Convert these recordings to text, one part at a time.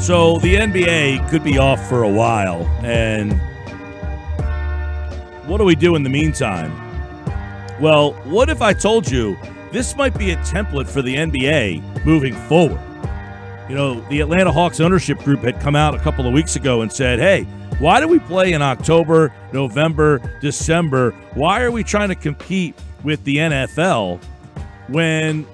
So the NBA could be off for a while, and what do we do in the meantime? Well, what if I told you this might be a template for the NBA moving forward? You know, the Atlanta Hawks ownership group had come out a couple of weeks ago and said, hey, why do we play in October, November, December? Why are we trying to compete with the NFL why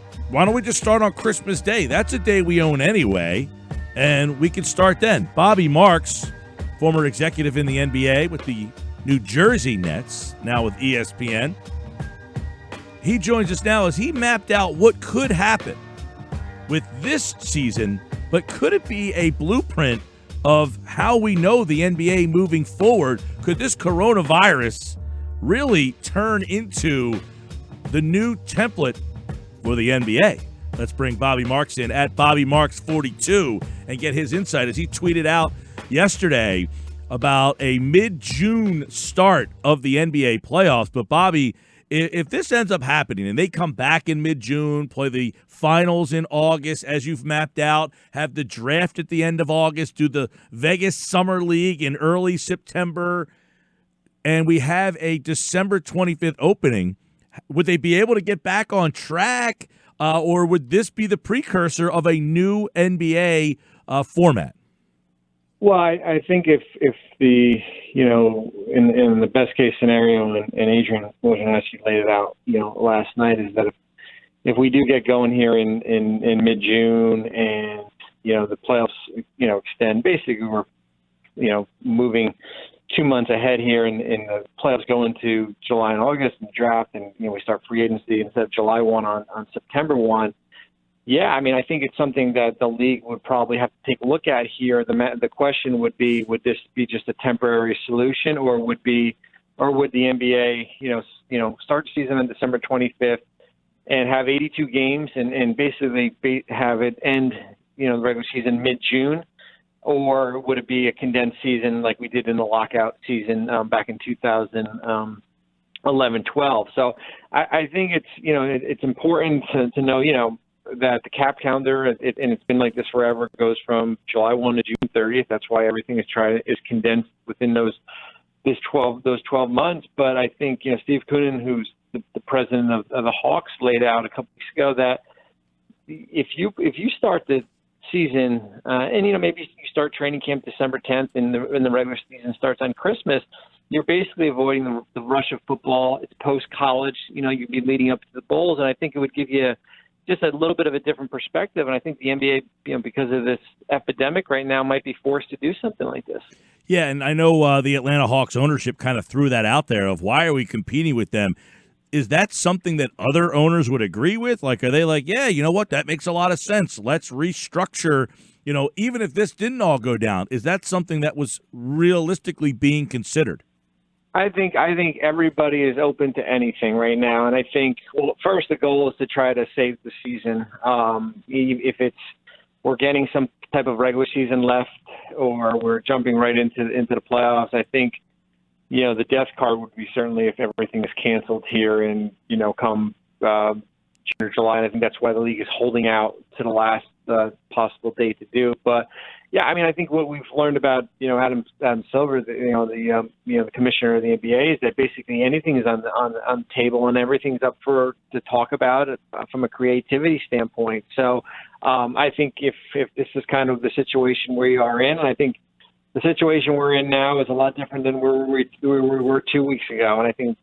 don't we just start on Christmas Day? That's a day we own anyway, and we can start then. Bobby Marks, former executive in the NBA with the New Jersey Nets, now with ESPN. He joins us now as he mapped out what could happen with this season, but could it be a blueprint of how we know the NBA moving forward? Could this coronavirus really turn into the new template for the NBA? Let's bring Bobby Marks in at BobbyMarks42 and get his insight as he tweeted out yesterday about a mid-June start of the NBA playoffs. But Bobby, if this ends up happening and they come back in mid-June, play the finals in August as you've mapped out, have the draft at the end of August, do the Vegas Summer League in early September, and we have a December 25th opening, would they be able to get back on track, or would this be the precursor of a new NBA format? Well, I think if the, in the best case scenario, and Adrian Wojnarowski laid it out, last night, is that if we do get going here in mid-June and, the playoffs, extend, basically we're, moving 2 months ahead here and the playoffs go into July and August and draft and, we start free agency instead of July 1 on September 1. Yeah, I mean, I think it's something that the league would probably have to take a look at here. The question would be, would this be just a temporary solution, or would the NBA, start the season on December 25th and have 82 games and basically have it end, the regular season mid-June, or would it be a condensed season like we did in the lockout season back in 2011-12? So I think it's important to know, that the cap calendar, and it's been like this forever, goes from July 1 to June 30th. That's why everything is condensed within those 12 months. But I think, Steve Koonin, who's the president of the Hawks, laid out a couple weeks ago that if you start the season and maybe you start training camp December 10th and the regular season starts on Christmas, you're basically avoiding the rush of football. It's post-college. You'd be leading up to the bowls, and I think it would give you just a little bit of a different perspective. And I think the NBA, because of this epidemic right now, might be forced to do something like this. Yeah, and I know the Atlanta Hawks ownership kind of threw that out there of why are we competing with them? Is that something that other owners would agree with? Like, are they like, yeah, you know what, that makes a lot of sense. Let's restructure, even if this didn't all go down. Is that something that was realistically being considered? I think everybody is open to anything right now, and I think, well, first the goal is to try to save the season. If we're getting some type of regular season left, or we're jumping right into the playoffs, I think the death card would be certainly if everything is canceled here and come June or July. And I think that's why the league is holding out to the last possible date to do. But yeah, I mean, I think what we've learned about, Adam Silver, the commissioner of the NBA, is that basically anything is on the table and everything's up to talk about from a creativity standpoint. So I think if this is kind of the situation we are in, and I think the situation we're in now is a lot different than where we were 2 weeks ago. And I think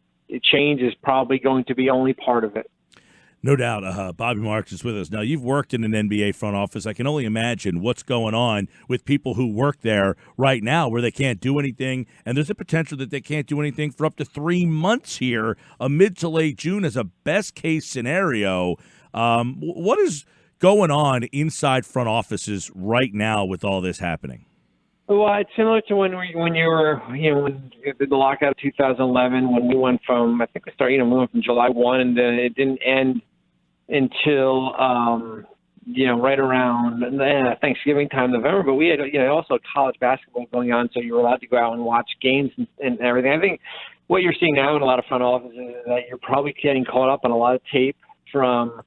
change is probably going to be only part of it. No doubt. Bobby Marks is with us. Now, you've worked in an NBA front office. I can only imagine what's going on with people who work there right now where they can't do anything, and there's a potential that they can't do anything for up to 3 months here, mid to late June as a best-case scenario. What is going on inside front offices right now with all this happening? Well, it's similar to when you were, when the lockout of 2011, when we went from, I think we started, we went from July 1, and then it didn't end until, right around Thanksgiving time, November. But we had, also college basketball going on, so you were allowed to go out and watch games and everything. I think what you're seeing now in a lot of front offices is that you're probably getting caught up on a lot of tape from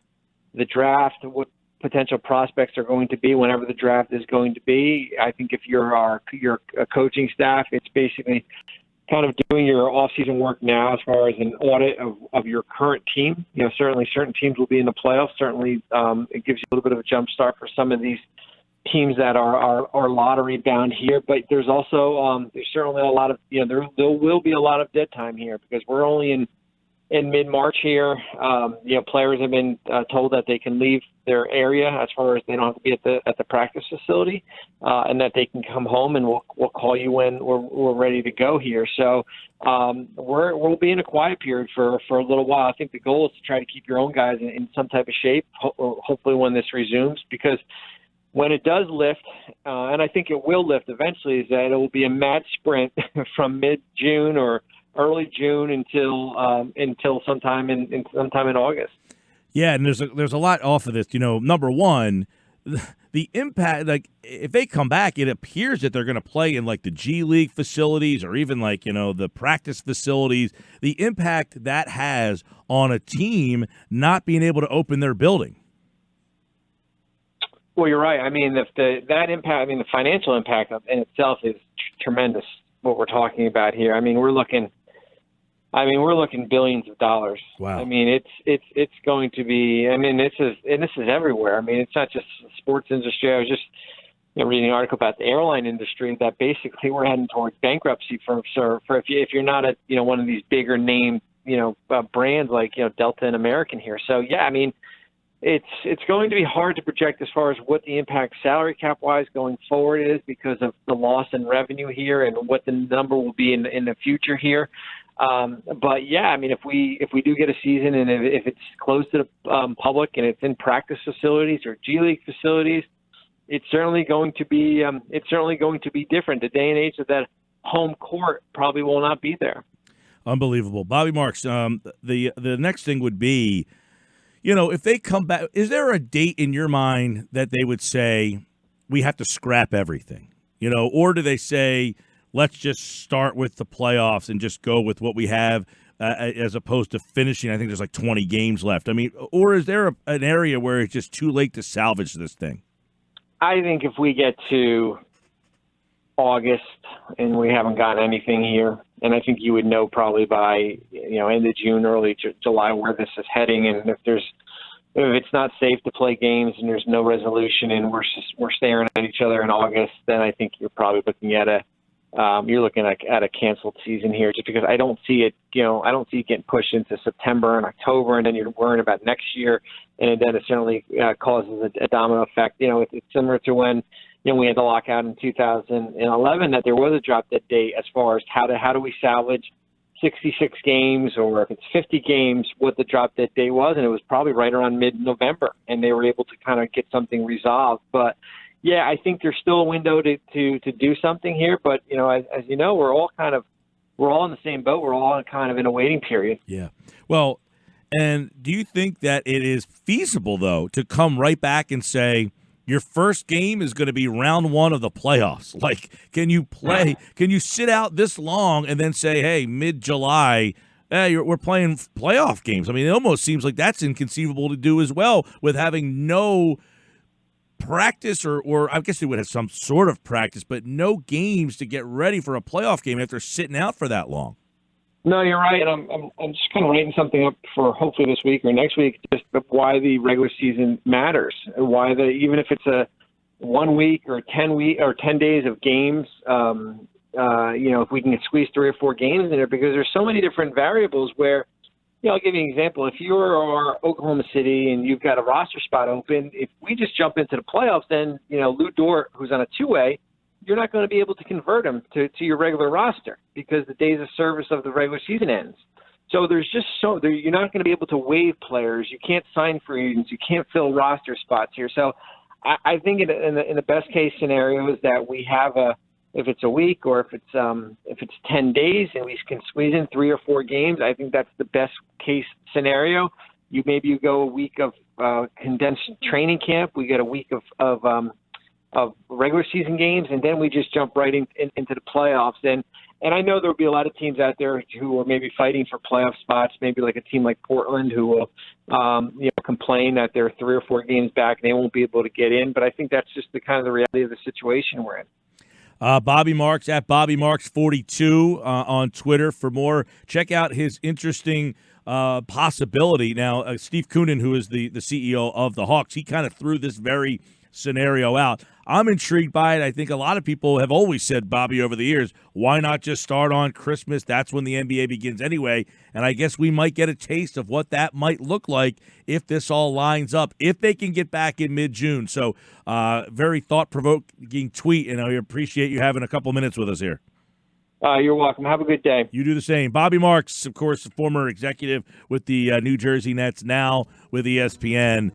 the draft, what potential prospects are going to be whenever the draft is going to be. I think if you're a coaching staff, it's basically kind of doing your off-season work now as far as an audit of your current team. Certainly certain teams will be in the playoffs. Certainly it gives you a little bit of a jump start for some of these teams that are lottery bound here. But there's also there's certainly a lot of there will be a lot of dead time here because we're only in mid-March here. Players have been told that they can leave their area as far as they don't have to be at the practice facility, and that they can come home and we'll call you when we're ready to go here. So we'll be in a quiet period for a little while. I think the goal is to try to keep your own guys in some type of shape, hopefully when this resumes, because when it does lift, and I think it will lift eventually, is that it will be a mad sprint from mid-June or early June until sometime in August. Yeah, and there's a lot off of this. Number one, the impact. Like if they come back, it appears that they're going to play in like the G League facilities or even like the practice facilities. The impact that has on a team not being able to open their building. Well, you're right. I mean, that impact. The financial impact in itself is tremendous. What we're talking about here. We're looking billions of dollars. Wow. It's going to be. This is everywhere. It's not just the sports industry. I was just reading an article about the airline industry that basically we're heading towards bankruptcy for if you're not one of these bigger name brands like Delta and American here. So yeah, it's going to be hard to project as far as what the impact salary cap wise going forward is because of the loss in revenue here and what the number will be in the future here. But yeah, if we do get a season and if it's closed to the public and it's in practice facilities or G League facilities, it's certainly going to be different. The day and age of that home court probably will not be there. Unbelievable, Bobby Marks. The next thing would be, if they come back, is there a date in your mind that they would say we have to scrap everything? Or do they say, let's just start with the playoffs and just go with what we have as opposed to finishing? I think there's like 20 games left. Or is there an area where it's just too late to salvage this thing? I think if we get to August and we haven't gotten anything here, and I think you would know probably by end of June, early July where this is heading, and if it's not safe to play games and there's no resolution and we're staring at each other in August, then I think you're probably looking at a canceled season here, just because I don't see it getting pushed into September and October, and then you're worrying about next year, and then it certainly causes a domino effect. It's similar to when we had the lockout in 2011, that there was a drop dead date as far as how do we salvage 66 games, or if it's 50 games, what the drop dead date was, and it was probably right around mid-November, and they were able to kind of get something resolved. But yeah, I think there's still a window to do something here, but as you know, we're all in the same boat. We're all kind of in a waiting period. Yeah. Well, and do you think that it is feasible though to come right back and say your first game is going to be round one of the playoffs? Like, can you play? Can you sit out this long and then say, hey, mid-July, we're playing playoff games? It almost seems like that's inconceivable to do as well with having no practice, or I guess they would have some sort of practice, but no games to get ready for a playoff game after sitting out for that long. No, you're right, and I'm just kind of writing something up for hopefully this week or next week, just why the regular season matters, and why even if it's a 1 week or 10 days of games, if we can squeeze 3 or 4 games in there, because there's so many different variables where. I'll give you an example. If you're Oklahoma City and you've got a roster spot open, if we just jump into the playoffs, then, Lou Dort, who's on a 2-way, you're not going to be able to convert him to your regular roster because the days of service of the regular season ends. So you're not going to be able to waive players. You can't sign free agents. You can't fill roster spots here. So I think in the best case scenario is that we have if it's a week or if it's 10 days and we can squeeze in 3 or 4 games, I think that's the best case scenario. Maybe you go a week of condensed training camp. We get a week of of regular season games, and then we just jump right into the playoffs. And I know there'll be a lot of teams out there who are maybe fighting for playoff spots, maybe like a team like Portland who will complain that they're 3 or 4 games back and they won't be able to get in. But I think that's just the kind of the reality of the situation we're in. Bobby Marks at Bobby Marks 42 on Twitter for more. Check out his interesting possibility. Now, Steve Koonin, who is the CEO of the Hawks, he kind of threw this very scenario out. I'm intrigued by it. I think a lot of people have always said, Bobby, over the years, why not just start on Christmas? That's when the NBA begins anyway. And I guess we might get a taste of what that might look like if this all lines up, if they can get back in mid-June. So very thought-provoking tweet, and I appreciate you having a couple minutes with us here. You're welcome. Have a good day. You do the same. Bobby Marks, of course, former executive with the New Jersey Nets, now with ESPN.